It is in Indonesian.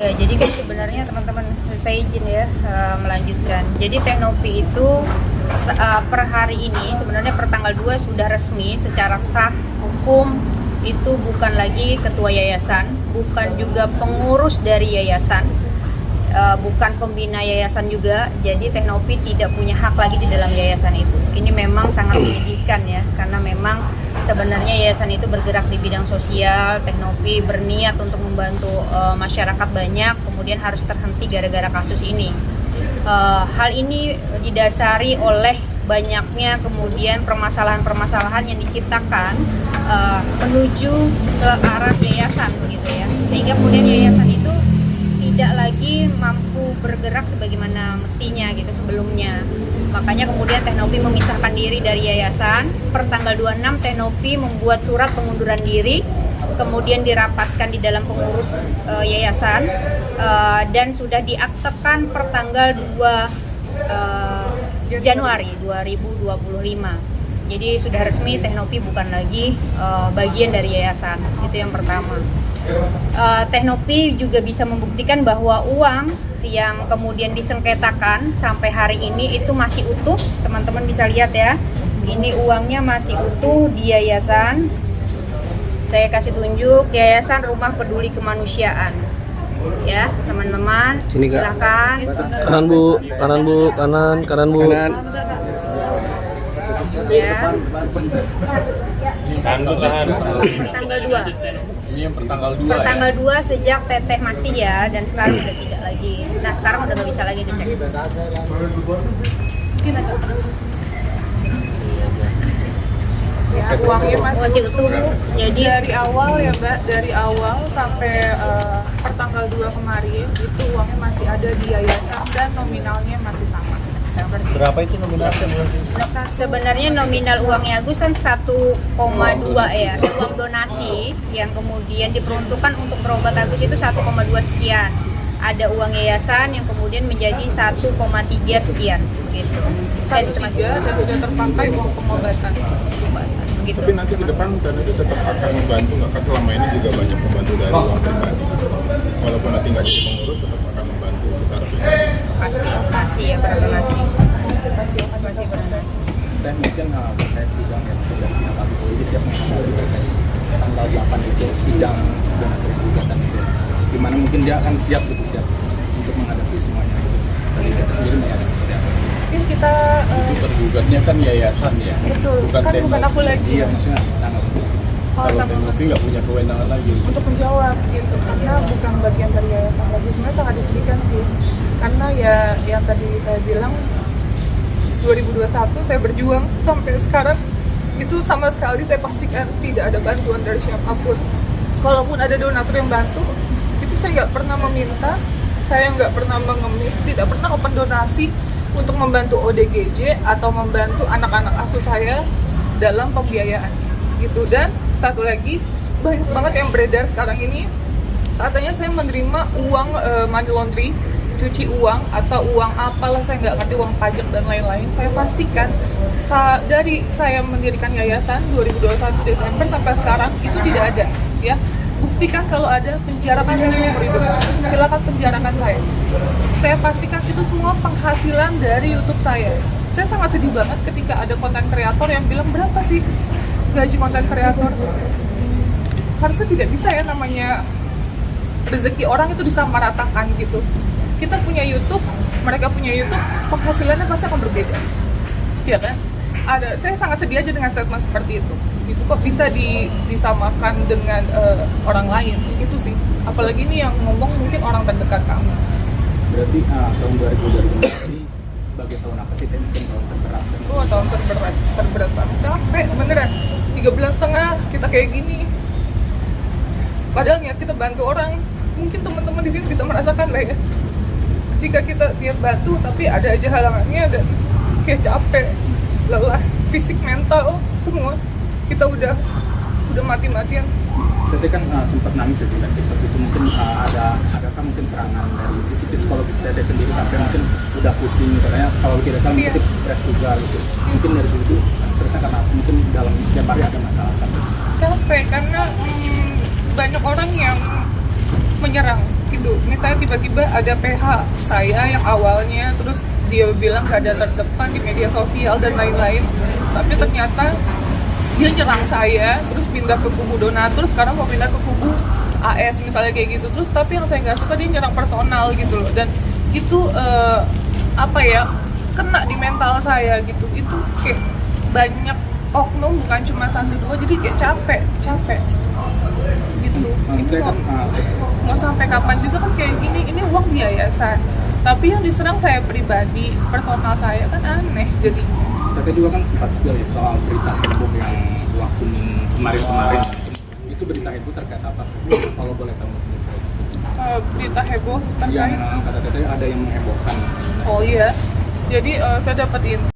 Ya, jadi kan sebenarnya teman-teman, saya izin ya melanjutkan. Jadi Teknopi itu per hari ini sebenarnya per tanggal 2 sudah resmi secara sah hukum itu bukan lagi ketua yayasan, bukan juga pengurus dari yayasan, bukan pembina yayasan juga. Jadi Teknopi tidak punya hak lagi di dalam yayasan itu. Ini memang sangat menyedihkan ya, karena memang sebenarnya yayasan itu bergerak di bidang sosial. Teknopi berniat untuk membantu masyarakat banyak, kemudian harus terhenti gara-gara kasus ini. Hal ini didasari oleh banyaknya kemudian permasalahan-permasalahan yang diciptakan menuju ke arah yayasan begitu ya, sehingga kemudian yayasan itu tidak lagi mampu bergerak sebagaimana mestinya gitu sebelumnya. Makanya kemudian Teknopi memisahkan diri dari yayasan. Per tanggal 26 Teknopi membuat surat pengunduran diri, kemudian dirapatkan di dalam pengurus yayasan dan sudah diaktekan per tanggal 2 Januari 2025. Jadi sudah resmi Teknopi bukan lagi bagian dari yayasan. Itu yang pertama. Teknopi juga bisa membuktikan bahwa uang yang kemudian disengketakan sampai hari ini itu masih utuh. Teman-teman bisa lihat ya, ini uangnya masih utuh di yayasan. Saya kasih tunjuk, Yayasan Rumah Peduli Kemanusiaan. Ya, teman-teman, silakan. Kanan Bu, kanan Bu. Ya. Tanggal 2. Ini yang pertanggal 2 per tanggal 2 sejak Teteh masih ya, dan sekarang udah tidak lagi. Nah, sekarang udah nggak bisa lagi dicek. Ya, uangnya masih utuh. Jadi dari awal ya Mbak, dari awal sampai per tanggal 2 kemarin itu uangnya masih ada di yayasan dan nominalnya masih sama. berapa itu nominalnya? sebenarnya nominal uangnya Agus kan 1,2 ya. Uang donasi yang kemudian diperuntukkan untuk berobat Agus itu 1,2 sekian. Ada uang yayasan yang kemudian menjadi 1,3 sekian gitu. 1,3 dan sudah terpakai uang pengobatan. Gitu. Tapi nanti ke depan dan itu tetap akan membantu nggak kan? Selama ini juga banyak membantu dari uang pribadi. Walaupun nanti nggak jadi pengurus, tetap akan membantu secara pribadi. Pasti ya, berdonasi. Pasti berdonasi. Dan mungkin terkait sidang yang sudah tidak habis ini siap menghadapi terkait tanggal 8 itu sidang donatur gugatan itu, dimana mungkin dia akan siap untuk menghadapi semuanya. Dari kita sendiri melihat seperti apa? Mungkin kita Itu tergugatnya kan yayasan ya, betul, kan bukan aku lagi. Iya, maksudnya tanggal Kalau Teknopi nggak punya kewenangan lagi. Untuk menjawab gitu, karena bukan bagian dari yayasan lagi. Sebenarnya sangat disedihkan sih, karena ya yang tadi saya bilang 2021 saya berjuang sampai sekarang itu sama sekali saya pastikan tidak ada bantuan dari siapapun. Kalaupun ada donatur yang bantu, itu saya nggak pernah meminta, saya nggak pernah mengemis, tidak pernah open donasi untuk membantu ODGJ atau membantu anak-anak asuh saya dalam pembiayaan gitu. Dan satu lagi, banyak banget yang beredar sekarang ini katanya saya menerima uang money laundry, cuci uang atau uang apalah, saya nggak ngerti, uang pajak dan lain-lain. Saya pastikan dari saya mendirikan yayasan 2021 Desember sampai sekarang itu tidak ada ya. Buktikan kalau ada, penjarakan saya seumur hidup. Silakan penjarakan saya. Saya pastikan itu semua penghasilan dari YouTube saya. Saya sangat sedih banget ketika ada konten kreator yang bilang, berapa sih gaji konten kreator? Harusnya tidak bisa ya, namanya rezeki orang itu disamaratakan gitu. Kita punya YouTube, mereka punya YouTube, penghasilannya pasti akan berbeda, ya kan? Saya sangat sedih aja dengan statement seperti itu. Itu kok bisa disamakan dengan orang lain, itu sih. Apalagi ini yang ngomong mungkin orang terdekat kamu. berarti tahun 2020 ini sebagai tahun apa sih? Mungkin tahun terberat. Tahun terberat banget. Capek beneran. 3 bulan setengah kita kayak gini. Padahal niat kita bantu orang. Mungkin teman-teman di sini bisa merasakan lah ya. Ketika kita tiap bantu tapi ada aja halangannya dan kayak capek, lelah, fisik, mental, semua kita udah mati-matian. Berarti kan sempat nangis dari TikTok itu, mungkin adakah mungkin serangan dari sisi psikologis Teteh sendiri sampai mungkin udah pusing, katanya kalau tidak salah mungkin stres juga gitu. Mungkin dari situ itu stresnya karena mungkin dalam setiap hari ada masalah kan. Capek karena banyak orang yang menyerang gitu. Misalnya tiba-tiba ada PH saya yang awalnya, terus dia bilang gak ada terdepan di media sosial dan lain-lain, tapi ternyata dia nyerang saya, terus pindah ke kubu donatur, sekarang mau pindah ke kubu AS misalnya kayak gitu. Terus tapi yang saya nggak suka, dia nyerang personal gitu loh, dan itu apa ya, kena di mental saya gitu. Itu kayak banyak oknum, bukan cuma 1-2, jadi kayak capek gitu. Itu mau sampai kapan juga kan kayak gini, ini uang yayasan, tapi yang diserang saya pribadi, personal saya, kan aneh jadi. Tapi juga kan sempat spill ya soal berita heboh yang waktu kemarin. Itu berita heboh terkait apa? Kalau boleh tahu spesifik. Berita heboh terkait Yang kata-katanya ada yang menghebohkan. oh iya, jadi saya dapat info